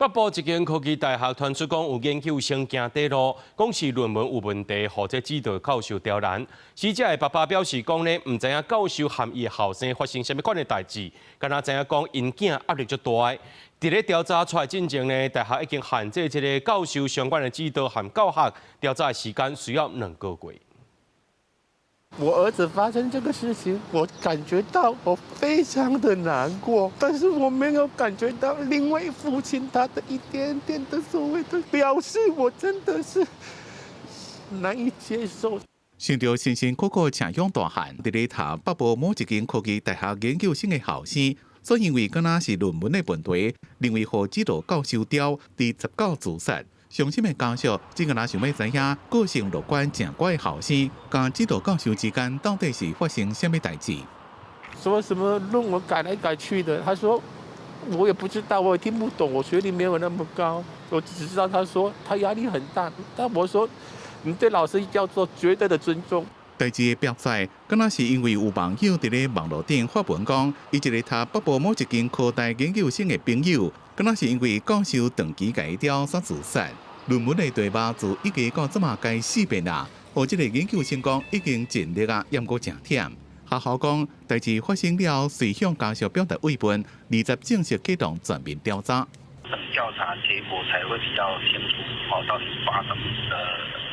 北部一間科技大學傳出講有研究生行底路，講是論文有問題，或者指導教授刁難。死者的爸爸表示講呢，唔知影教授和伊的後生發生什麼款的代志，敢若知影講因囝壓力足大。佇咧調查出來進前呢，大學已經限制這個教授相關的指導和教學調查的時間需要2個月。我兒子發生這個事情，我感覺到我非常的難過，但是我沒有感覺到另外父親他的一點點的所謂的表示，我真的是難以接受。想到新生嗰個請養大漢佇咧讀北部某一間科技大學研究生的後生，所以因為敢若是論文的問題，認為和指導教授刁佇19自殺。傷心的家屬只敢若想要知影個性樂觀正乖的後生，甲指導教授之間到底是發生什麼代誌？說什麼論文改來改去的，他說我也不知道，我也聽不懂，我學歷沒有那麼高，我只知道他說他壓力很大，但我說你對老師要做絕對的尊重。代誌的表在，敢若是因為有網友佇咧網絡頂發文講，伊一個讀北部某一間科大研究生的朋友，敢若是因為教授長期甲伊刁所自殺。論文的題目自1個到這麼該4遍啦，和這個研究生講已經盡力啊，驗過正忝。學校講代誌發生了，遂向家屬表達慰問，20正式啟動全面調查。等調查結果才會比較清楚，到底發生的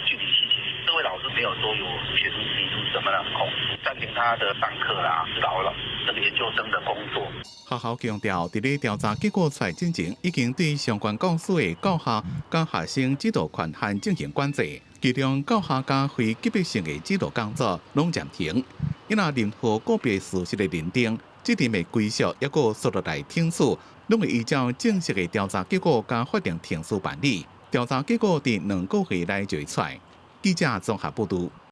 具體細節。這位老師沒有說有學生提出什麼樣的控訴，暫停他的上課啦，指導了這個研究生的工作。學校強調，佇咧調查結果出來之前，已經對相關教師的教學甲學生指導權限進行管制，其中教學甲非級別性的指導工作攏暫停。因若任何個別事實的認定、指定的歸屬，抑個說落來聽訴，攏會依照正式的調查結果甲法定程序辦理。調查結果佇2個月內就會出來。記者綜合報道。